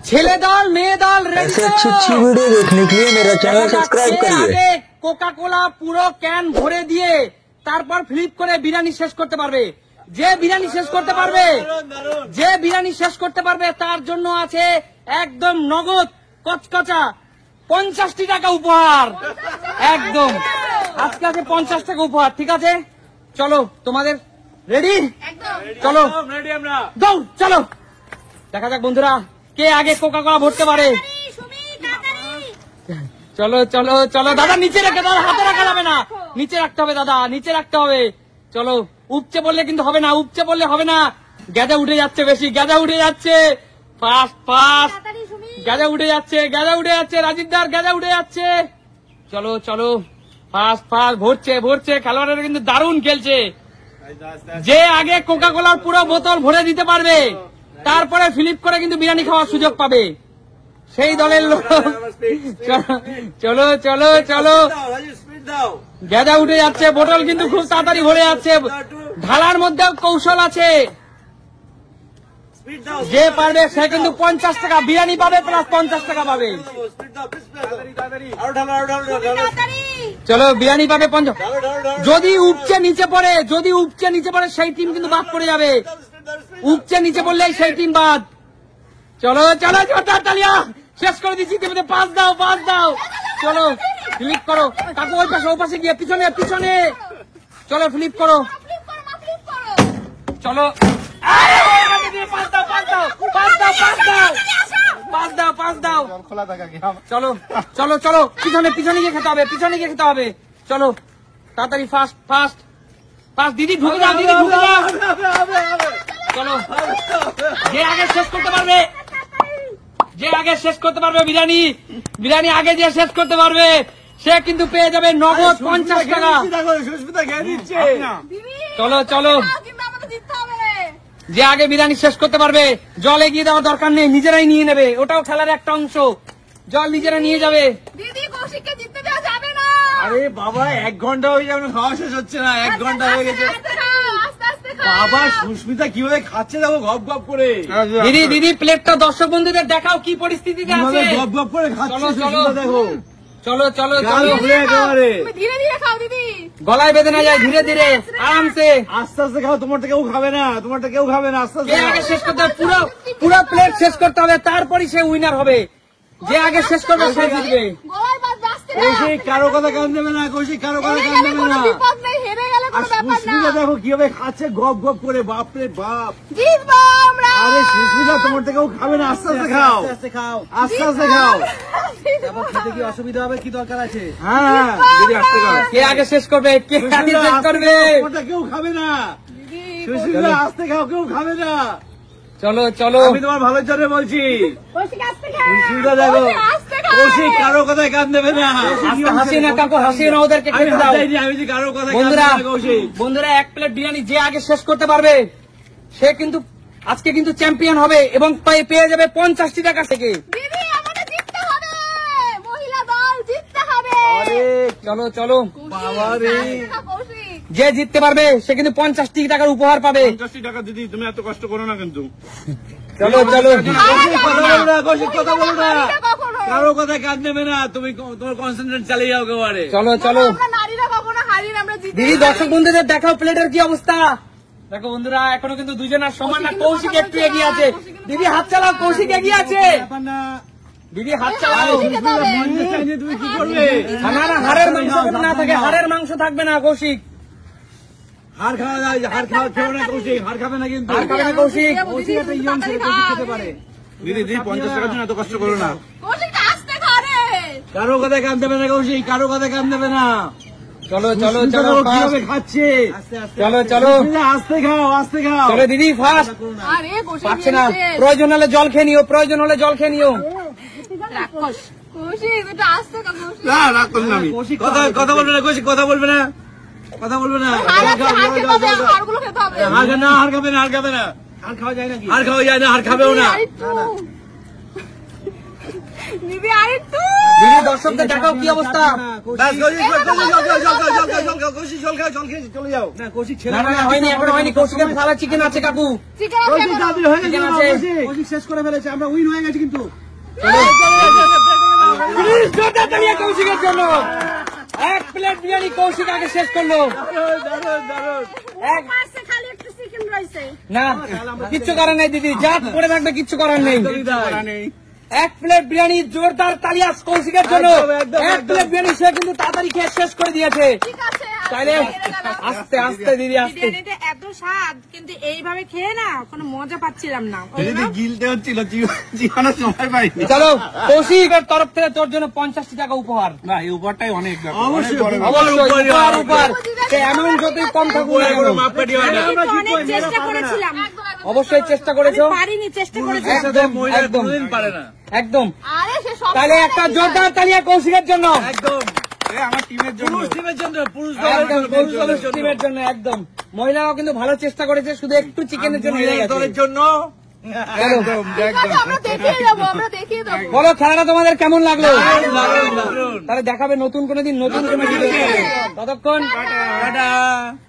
ছেলে দল মেয়ে দল ऐसे अच्छी अच्छी वीडियो देखने के लिए मेरा चैनल सब्सक्राइब करिए। কোকা কোলা পুরো ক্যান ভরে দিয়ে তারপর ফ্লিপ করে বিরিয়ানি শেষ করতে পারবে। যে বিরিয়ানি শেষ করতে পারবে তার জন্য আছে একদম নগদ কচকচা 50টি টাকা উপহার। একদম আজকে আছে 50 টাকা উপহার। ঠিক আছে, চলো তোমাদের রেডি? চলো দৌড়, চলো দেখা যাক বন্ধুরা কে আগে কোকা কোলা ভরতে পারে। চলো চলো চলো দাদা, নিচে রেখে, দাদা হাতে রাখা যাবে না, নিচে রাখতে হবে দাদা, নিচে রাখতে হবে। চলো, উপচে পড়লে কিন্তু হবে না, উপচে পড়লে হবে না। গ্যাজা উঠে যাচ্ছে বেশি, গ্যাজা উঠে যাচ্ছে, ফাস্ট ফাস্ট গ্যাজা উঠে যাচ্ছে, গ্যাজা উঠে যাচ্ছে, রাজীবদার গ্যাজা উঠে যাচ্ছে। চলো চলো ফাস্ট ফাস্ট ভরছে ভরছে, খেলোয়াড়রা কিন্তু দারুণ খেলছে। যে আগে কোকা কোলার পুরো বোতল ভরে দিতে পারবে তারপরে ফ্লিপ করে কিন্তু বিরিয়ানি খাওয়ার সুযোগ পাবে সেই দলের লোক। চলো চলো চলো, গ্যাজা উঠে যাচ্ছে, বোতল কিন্তু খুব তাড়াতাড়ি ভরে যাচ্ছে, ঢালার মধ্যেও কৌশল আছে। যে পারবে সে কিন্তু 50 টাকা বিরিয়ানি পাবে প্লাস 50 টাকা পাবে। চলো বিরিয়ানি পাবে 50। যদি উপচে নিচে পড়ে সেই টিম কিন্তু বাদ পড়ে যাবে, উপচে নিচে পড়লেই সেই টিম বাদ। চলো চলো জোরদার তালিয়া, শেষ করে দিচ্ছি। তুমি পাস দাও, পাস দাও, চলো ফ্লিপ করো কাকু, ওই পাশে ও পাশে গিয়ে পিছনে পিছনে, চলো ফ্লিপ করো, চলো পাস দাও, পাস দাও, পাস দাও, পাস দাও, পাস দাও, পাস দাও, চলো চলো চলো, পিছনে পিছনে গিয়ে খেতে হবে, পিছনে গিয়ে খেতে হবে। চলো তাড়াতাড়ি ফাস্ট ফাস্ট ফাস্ট, দিদি ঢুকে যাও, দিদি ঢুকে যাও। চলো, যে আগে শেষ করতে পারবে, যে আগে শেষ করতে পারবে বিরিয়ানি, বিরিয়ানি আগে যে শেষ করতে পারবে সে কিন্তু পেয়ে যাবে নগদ 50 টাকা। চলো চলো, যে আগে বিরিয়ানি শেষ করতে পারবে, জল এগিয়ে দেওয়ার দরকার নেই, নিজেরাই নিয়ে নেবে, ওটাও খেলার একটা অংশ, জল নিজেরা নিয়ে যাবে। আরে বাবা 1 ঘন্টা হয়ে যাবে, খাওয়া শেষ হচ্ছে না, 1 ঘন্টা হয়ে গেছে। বাবা সুস্মিতা কিভাবে খাচ্ছে দেখো, গপ গপ করে। দিদি দিদি প্লেটটা দর্শক বন্ধুদের দেখাও কি পরিস্থিতিতে আছে, গপ গপ করে খাচ্ছে সুস্মিতা দেখো। চলো চলো চলো, ধীরে ধীরে খাও দিদি, গলায় বেঁধে না যায়, ধীরে ধীরে আরামসে আস্তে আস্তে খাও, তোমারটা কেউ খাবে না, তোমারটা কেউ খাবে না, আস্তে আস্তে আগে শেষ করতে হবে, পুরো পুরো প্লেট শেষ করতে হবে, তারপরই সে উইনার হবে। যে আগে শেষ করবে সে জিতবে। কৌশিক কারো কথা কান দেবে না, কৌশিক কারো কথা কান দেবে না। আর সুস্মিতা দেখো কিভাবে খাচ্ছে গপ গপ করে, বাপরে বাপ। আরে সুস্মিতা তোমারটা কেউ খাবে না, আস্তে আস্তে খাও, আস্তে খাও, আস্তে আস্তে খাও। খেতে কি অসুবিধা হবে, কি দরকার আছে? হ্যাঁ দিদি আস্তে খাও। কে আগে শেষ করবে, কে আগে শেষ করবে, তোমারটা কেউ খাবে না, সুস্মিতা আস্তে খাও, কেউ খাবে না। চলো চলো, আমি তোমার ভালোর জন্য বলছি। সুস্মিতা দেখো, কৌশিক কারো কথায় কান দেবে না, হাসি না কাকু, হাসি না, ওদেরকে খেতে দাও। আমি যে কারো কথায় বন্ধুরা কৌশিক, বন্ধুরা 1 প্লেট বিরিয়ানি যে আগে শেষ করতে পারবে সে কিন্তু আজকে কিন্তু চ্যাম্পিয়ন হবে এবং পেয়ে যাবে 50 টাকা থেকে। চলো চলো, যে জিততে পারবে সে কিন্তু 50 টাকার উপহার পাবে। 50 টাকা দিদি, তুমি এত কষ্ট করো না কিন্তু। চলো চলো, কথা বলো না, কারো কথায় কান দেবে না, তুমি তোমার কনসেন্ট্রেট চালিয়ে যাও একেবারে। চলো চলো দিদি, দর্শক বন্ধুদের দেখাও প্লেটের কি অবস্থা। দেখো বন্ধুরা এখনো কিন্তু দুজনের সমান না, কৌশিক একটু এগিয়ে আছে। দিদি হাত চালাও, কৌশিক এগিয়ে আছে, দিদি হাত চালাও। তুমি কি করবে? না না, হাড়ের মাংস না থাকে, হাড়ের মাংস থাকবে না কৌশিক, হাড় খাওয়া যায়, হাড় খাওয়া খেও না কৌশিক, হাড় খাবে না কিন্তু, হাড় খাবে না কৌশিক। কৌশিক একটা ইয়ং ছেলে, কৌশিক খেতে পারে। দিদি দিদি 50 টাকার জন্য এত কষ্ট করো না, কারো কথায় কান দেবে না কৌশিক, কারো কথায় কান দেবে না। চলো চলো চলো, কিভাবে খাচ্ছে, চলো চলো, আস্তে খাও, আস্তে খাও। চলো দিদি ফাস্ট, পাচ্ছে না, প্রয়োজন হলে জল খেয়ে নিও, প্রয়োজন হলে জল খেয়ে নিও। না রাগ করলাম আমি, কথা বলবে না কৌশিক, কথা বলবে না, কথা বলবে না, হাড় খাবে না, হাড় খাবে না, হাড় খাবে না, হাড় খাওয়া যায় নাকি? হাড় খাওয়া যায় না, হাড় খাবেও না। দিদি দর্শকদের দেখাও কি অবস্থা। ব্যাস, কৌশিক, কৌশিক, জল খাও, জল খেয়ে চলে যাও। না, কৌশিক ছেলে না না না, হয়নি, এখন হয়নি। কৌশিকের থালা চিকেন আছে কাকু। চিকেন আছে কৌশিক এখনো। তাড়াতাড়ি হয়ে গেছে, চিকেন আছে। কৌশিক শেষ করে ফেলেছে, আমরা উইন হয়ে গেছি কিন্তু। প্লিজ জোরদার তালিয়া কৌশিকের জন্য। 1 প্লেট বিরিয়ানি কৌশিক আগে শেষ করলো। এক- পাশে খালি একটু চিকেন রয়েছে। না, কিচ্ছু করার নেই দিদি, যা পড়ে থাকবে কিচ্ছু করার নেই। 1 প্লেট বিরিয়ানি জোরদার তালিয়া কৌশিকের জন্য। একদম, একদম, 1 প্লেট বিরিয়ানি সে কিন্তু তাড়াতাড়ি খেয়ে শেষ করে দিয়েছে। ঠিক আছে। তাইলে হেরে গেলাম। আস্তে আস্তে দিদি, আস্তে। বিরিয়ানিটা এত স্বাদ কিন্তু এইভাবে খেয়ে না কোনো মজা পাচ্ছিলাম না। যদি গিলতে হচ্ছিল, জীবনের সময় পাইনি। চলো কৌশিকের তরফ থেকে তোর জন্য 50 টাকা উপহার। না এই উপহারটাই অনেক অবশ্যই, অবশ্যই উপহার, উপহার। সে অ্যামাউন্ট যতই কম থাকুক না কেন। মাপকাঠি হয় না। আমি তো অনেক চেষ্টা করেছিলাম, অবশ্যই চেষ্টা আমি করেছো। পারিনি, চেষ্টা করেছি। একদম মহিলা একদম কোনোদিন পারে না। একদম। আরে সে সব তাহলে একটা জোরদার তালিয়া কৌশিকের জন্য। একদম আমার টিমের জন্য পুরুষ টিমের জন্য, পুরুষ একদম দলের পুরুষ টিমের জন্য একদম। মহিলারাও কিন্তু ভালো চেষ্টা করেছে, শুধু একটু চিকেনের জন্য হেরে গেছে। দলের জন্য। চলো। ঠিক আছে, আমরা দেখিয়ে দেবো, আমরা দেখিয়ে দেবো। বলো খেলাটা তোমাদের কেমন লাগলো? দারুণ, দারুণ। তাহলে দেখাবে নতুন কোনো দিন নতুন কোনো ভিডিও। ততক্ষণ টাটা।